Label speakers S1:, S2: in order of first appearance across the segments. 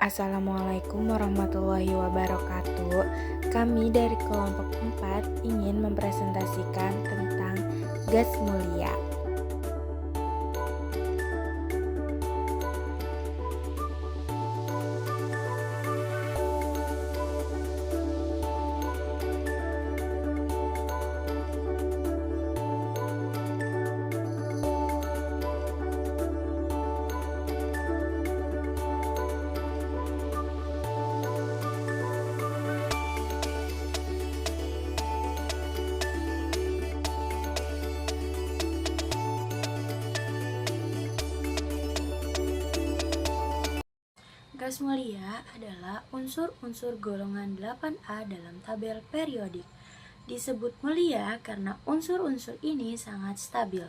S1: Assalamualaikum warahmatullahi wabarakatuh. Kami dari kelompok 4 ingin mempresentasikan tentang gas mulia.
S2: Gas mulia adalah unsur-unsur golongan 8A dalam tabel periodik. Disebut mulia karena unsur-unsur ini sangat stabil.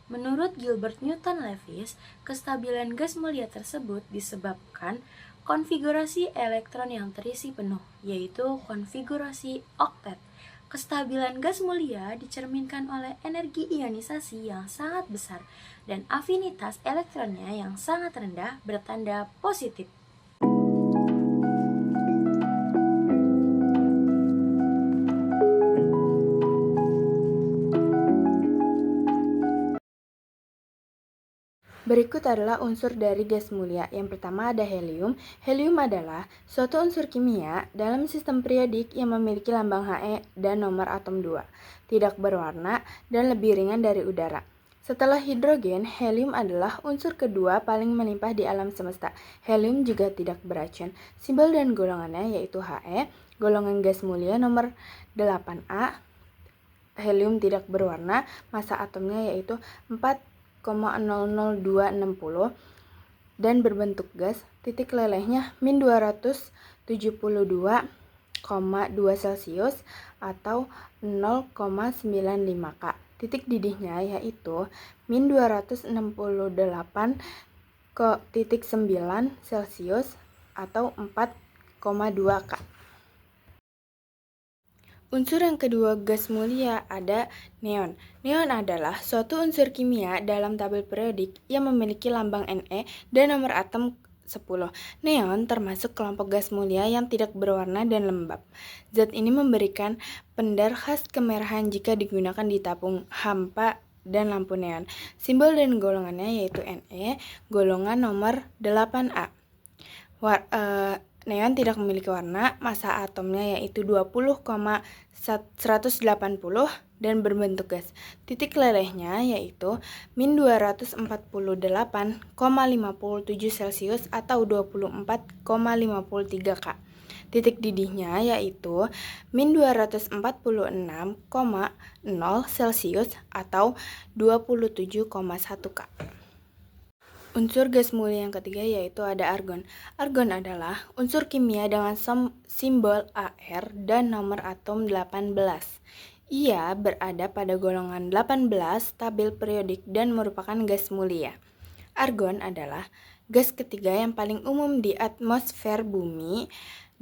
S2: Menurut Gilbert Newton Lewis, kestabilan gas mulia tersebut disebabkan konfigurasi elektron yang terisi penuh, yaitu konfigurasi oktet. Kestabilan gas mulia dicerminkan oleh energi ionisasi yang sangat besar dan afinitas elektronnya yang sangat rendah bertanda positif.
S1: Berikut adalah unsur dari gas mulia. Yang pertama ada helium. Helium adalah suatu unsur kimia dalam sistem periodik yang memiliki lambang He dan nomor atom 2, tidak berwarna dan lebih ringan dari udara. Setelah hidrogen, helium adalah unsur kedua paling melimpah di alam semesta. Helium juga tidak beracun. Simbol dan golongannya yaitu He, golongan gas mulia nomor 8A. Helium tidak berwarna, massa atomnya yaitu 4,00260 dan berbentuk gas. Titik lelehnya min 272,2 Celcius atau 0,95 K. Titik didihnya yaitu min 268,9 Celcius atau 4,2 K. Unsur yang kedua gas mulia ada neon. Neon adalah suatu unsur kimia dalam tabel periodik yang memiliki lambang Ne dan nomor atom 10. Neon termasuk kelompok gas mulia yang tidak berwarna dan lembab. Zat ini memberikan pendar khas kemerahan jika digunakan di tabung hampa dan lampu neon. Simbol dan golongannya yaitu Ne, golongan nomor 8A. Neon tidak memiliki warna, massa atomnya yaitu 20,180 dan berbentuk gas. Titik lelehnya yaitu min 248,57 Celcius atau 24,53 K. Titik didihnya yaitu min 246,0 Celcius atau 27,1 K. Unsur gas mulia yang ketiga yaitu ada argon. Argon adalah unsur kimia dengan simbol Ar dan nomor atom 18. Ia berada pada golongan 18 tabel periodik dan merupakan gas mulia. Argon adalah gas ketiga yang paling umum di atmosfer bumi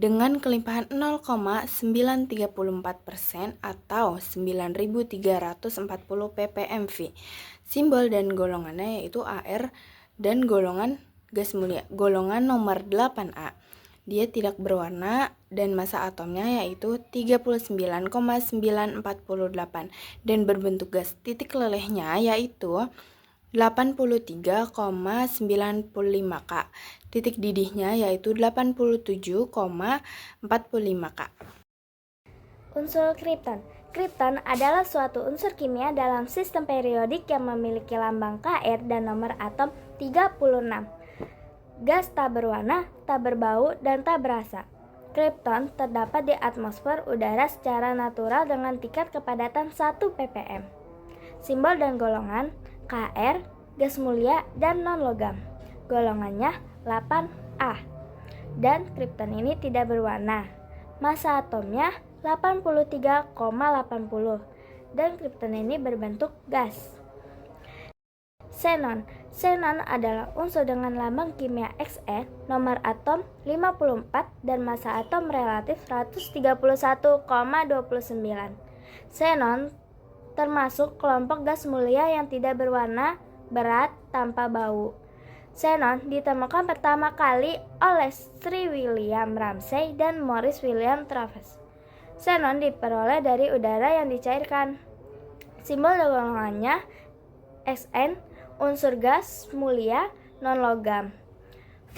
S1: dengan kelimpahan 0,934% atau 9.340 ppmv. Simbol dan golongannya yaitu Ar dan golongan gas mulia, golongan nomor 8A. Dia tidak berwarna dan massa atomnya yaitu 39,948 dan berbentuk gas. Titik lelehnya yaitu 83,95 K. Titik didihnya yaitu 87,45 K.
S3: Unsur kripton. Kripton adalah suatu unsur kimia dalam sistem periodik yang memiliki lambang Kr dan nomor atom 36. Gas tak berwarna, tak berbau, dan tak berasa. Kripton terdapat di atmosfer udara secara natural dengan tingkat kepadatan 1 ppm. Simbol dan golongan Kr, gas mulia, dan non-logam. Golongannya 8A. Dan kripton ini tidak berwarna. Massa atomnya 83,80 dan kripton ini berbentuk gas. Xenon. Xenon adalah unsur dengan lambang kimia Xe, nomor atom 54 dan massa atom relatif 131,29. Xenon termasuk kelompok gas mulia yang tidak berwarna, berat, tanpa bau. Xenon ditemukan pertama kali oleh Sir William Ramsay dan Maurice William Travers. Xenon diperoleh dari udara yang dicairkan. Simbol golongannya Xn, unsur gas mulia non-logam.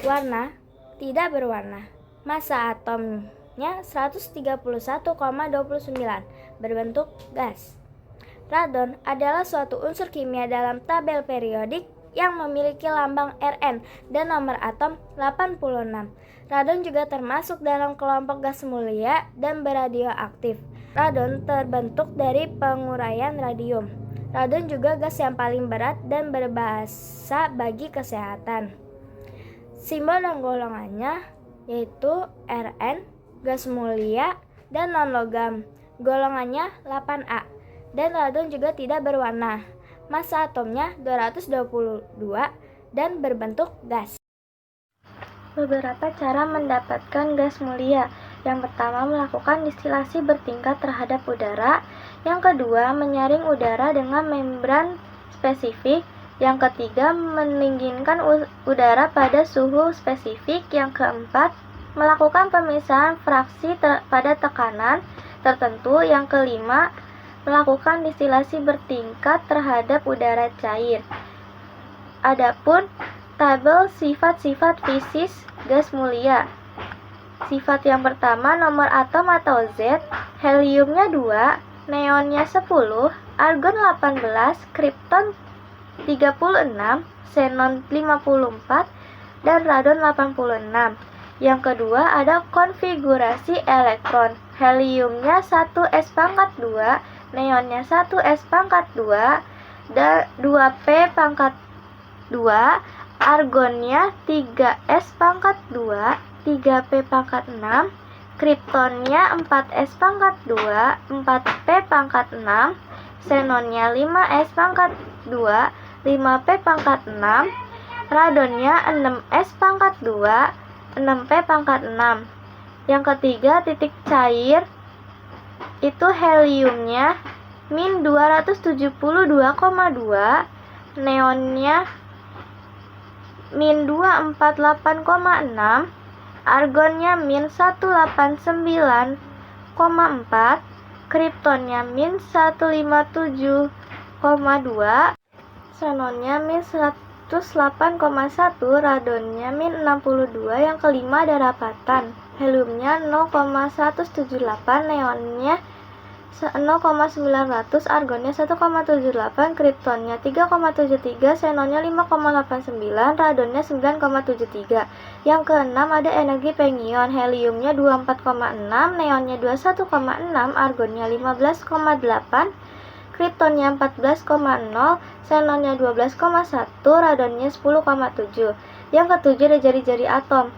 S3: Warna tidak berwarna. Massa atomnya 131,29, berbentuk gas. Radon adalah suatu unsur kimia dalam tabel periodik yang memiliki lambang Rn dan nomor atom 86. Radon juga termasuk dalam kelompok gas mulia dan beradioaktif. Radon terbentuk dari penguraian radium. Radon juga gas yang paling berat dan berbahaya bagi kesehatan. Simbol dan golongannya yaitu Rn, gas mulia, dan non-logam. Golongannya 8A. Dan radon juga tidak berwarna. Massa atomnya 222 dan berbentuk gas. Beberapa cara mendapatkan gas mulia. Yang pertama, melakukan distilasi bertingkat terhadap udara. Yang kedua, menyaring udara dengan membran spesifik. Yang ketiga, mendinginkan udara pada suhu spesifik. Yang keempat, melakukan pemisahan fraksi pada tekanan tertentu. Yang kelima, melakukan distilasi bertingkat terhadap udara cair. Adapun tabel sifat-sifat fisik gas mulia. Sifat yang pertama, nomor atom atau Z, heliumnya 2, neonnya 10, argon 18, kripton 36, xenon 54, dan radon 86. Yang kedua ada konfigurasi elektron. Heliumnya 1s²2, neonnya 1s²2, dan 2p²2, argonnya 3s²2, 3p²6, kriptonnya 4s²2, 4p²6, xenonnya 5s²2, 5p²6, radonnya 6s²2, 6p²6. Yang ketiga, titik cair itu heliumnya min 272,2, neonnya min 248,6, argonnya min 189,4, kriptonnya min 157,2, xenonnya min 108,1, radonnya min 62. Yang kelima ada rapatan. Heliumnya 0,178, neonnya 0,900, argonnya 1,78, kriptonnya 3,73, xenonnya 5,89, radonnya 9,73. Yang keenam ada energi pengion. Heliumnya 24,6, neonnya 21,6, argonnya 15,8, kriptonnya 14,0, xenonnya 12,1, radonnya 10,7. Yang ketujuh ada jari-jari atom.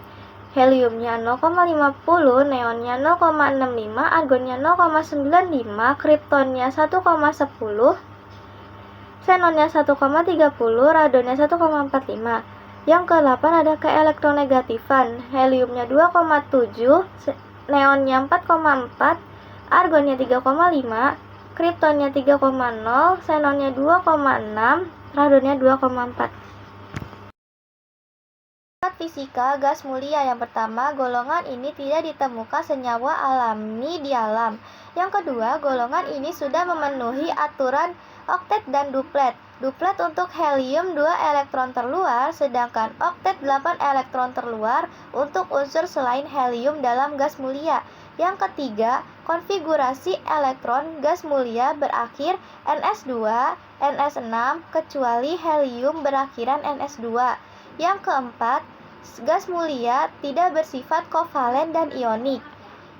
S3: Heliumnya 0,50, neonnya 0,65, argonnya 0,95, kriptonnya 1,10, xenonnya 1,30, radonnya 1,45. Yang ke-8 ada keelektronegatifan. Heliumnya 2,7, neonnya 4,4, argonnya 3,5, kriptonnya 3,0, xenonnya 2,6, radonnya 2,4. Fisika gas mulia. Yang pertama, golongan ini tidak ditemukan senyawa alami di alam. Yang kedua, golongan ini sudah memenuhi aturan oktet dan duplet. Duplet untuk helium 2 elektron terluar, sedangkan oktet 8 elektron terluar untuk unsur selain helium dalam gas mulia. Yang ketiga, konfigurasi elektron gas mulia berakhir Ns2, Ns6, kecuali helium berakhiran Ns2. Yang keempat, gas mulia tidak bersifat kovalen dan ionik.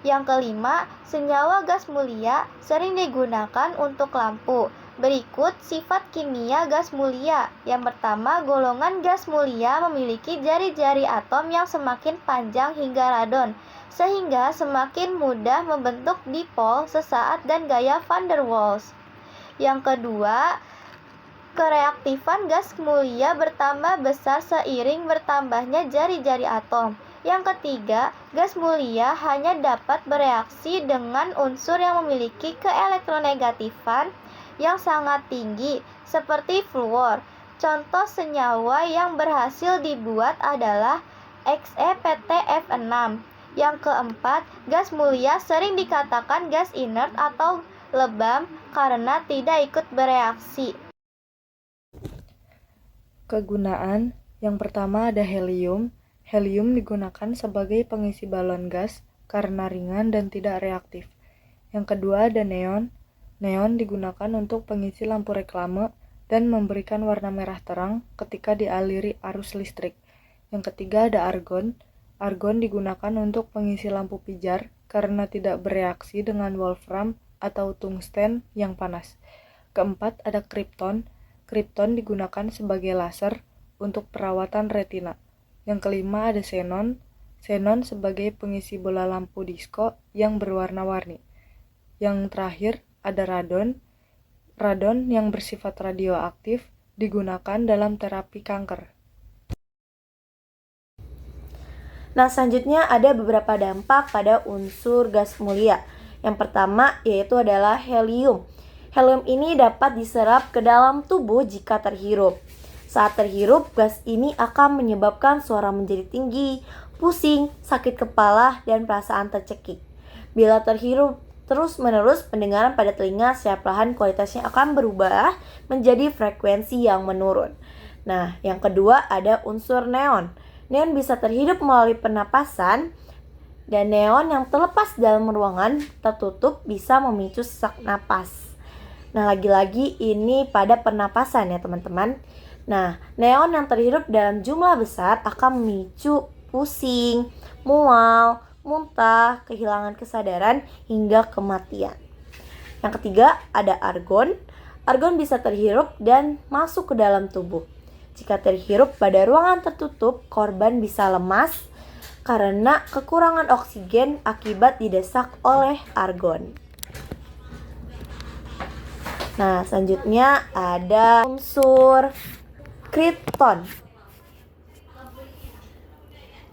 S3: Yang kelima, senyawa gas mulia sering digunakan untuk lampu. Berikut sifat kimia gas mulia. Yang pertama, golongan gas mulia memiliki jari-jari atom yang semakin panjang hingga radon, sehingga semakin mudah membentuk dipol sesaat dan gaya van der Waals. Yang kedua, Kereaktifan gas mulia bertambah besar seiring bertambahnya jari-jari atom. Yang ketiga, gas mulia hanya dapat bereaksi dengan unsur yang memiliki keelektronegatifan yang sangat tinggi, seperti fluor. Contoh senyawa yang berhasil dibuat adalah XePtF6. Yang keempat, gas mulia sering dikatakan gas inert atau lebam karena tidak ikut bereaksi.
S1: Kegunaan yang pertama ada helium. Helium digunakan sebagai pengisi balon gas karena ringan dan tidak reaktif. Yang kedua ada neon. Neon digunakan untuk pengisi lampu reklame dan memberikan warna merah terang ketika dialiri arus listrik. Yang ketiga ada argon. Argon digunakan untuk pengisi lampu pijar karena tidak bereaksi dengan wolfram atau tungsten yang panas. Keempat ada krypton. Krypton digunakan sebagai laser untuk perawatan retina. Yang kelima ada xenon. Xenon sebagai pengisi bola lampu disko yang berwarna-warni. Yang terakhir ada radon. Radon yang bersifat radioaktif digunakan dalam terapi kanker.
S2: Nah, selanjutnya ada beberapa dampak pada unsur gas mulia. Yang pertama yaitu adalah helium. Helium ini dapat diserap ke dalam tubuh jika terhirup. Saat terhirup, gas ini akan menyebabkan suara menjadi tinggi, pusing, sakit kepala, dan perasaan tercekik. Bila terhirup terus-menerus, pendengaran pada telinga secara perlahan kualitasnya akan berubah menjadi frekuensi yang menurun. Nah, yang kedua ada unsur neon. Neon bisa terhirup melalui pernapasan, dan neon yang terlepas dalam ruangan tertutup bisa memicu sesak napas. Nah, lagi-lagi ini pada pernapasan ya teman-teman. Nah, neon yang terhirup dalam jumlah besar akan memicu pusing, mual, muntah, kehilangan kesadaran, hingga kematian. Yang ketiga ada argon. Argon bisa terhirup dan masuk ke dalam tubuh. Jika terhirup pada ruangan tertutup, korban bisa lemas karena kekurangan oksigen akibat didesak oleh argon. Nah, selanjutnya ada unsur krypton.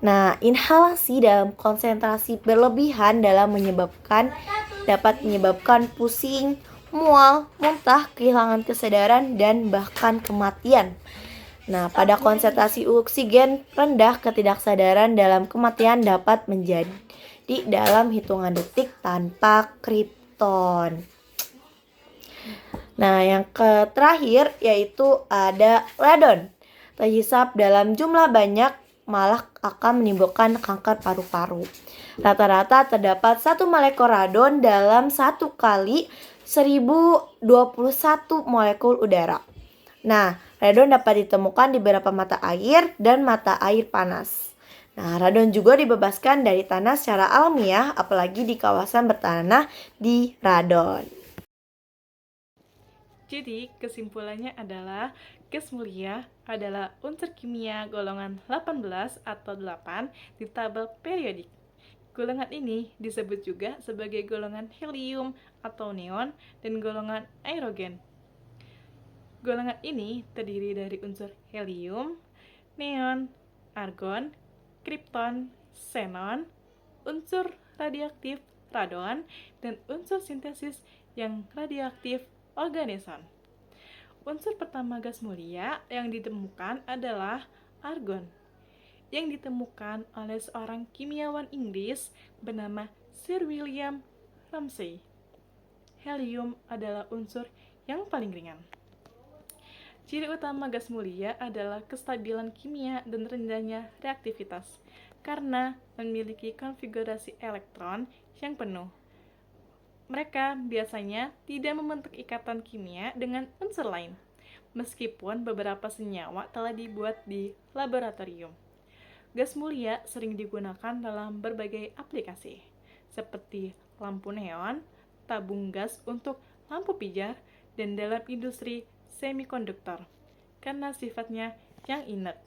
S2: Nah, inhalasi dalam konsentrasi berlebihan dapat menyebabkan pusing, mual, muntah, kehilangan kesadaran, dan bahkan kematian. Nah, pada konsentrasi oksigen rendah, ketidaksadaran dalam kematian dapat menjadi dalam hitungan detik tanpa krypton. Nah, yang terakhir yaitu ada radon. Terhisap dalam jumlah banyak malah akan menimbulkan kanker paru-paru. Rata-rata terdapat 1 molekul radon dalam 1 kali 1021 molekul udara. Nah, radon dapat ditemukan di beberapa mata air dan mata air panas. Nah, radon juga dibebaskan dari tanah secara alamiah, apalagi di kawasan bertanah di radon.
S4: Jadi, kesimpulannya adalah gas mulia adalah unsur kimia golongan 18 atau 8 di tabel periodik. Golongan ini disebut juga sebagai golongan helium atau neon dan golongan aerogen. Golongan ini terdiri dari unsur helium, neon, argon, krypton, xenon, unsur radioaktif radon, dan unsur sintesis yang radioaktif organeson. Unsur pertama gas mulia yang ditemukan adalah argon, yang ditemukan oleh seorang kimiawan Inggris bernama Sir William Ramsay. Helium adalah unsur yang paling ringan. Ciri utama gas mulia adalah kestabilan kimia dan rendahnya reaktivitas karena memiliki konfigurasi elektron yang penuh. Mereka biasanya tidak membentuk ikatan kimia dengan unsur lain, meskipun beberapa senyawa telah dibuat di laboratorium. Gas mulia sering digunakan dalam berbagai aplikasi, seperti lampu neon, tabung gas untuk lampu pijar, dan dalam industri semikonduktor, karena sifatnya yang inert.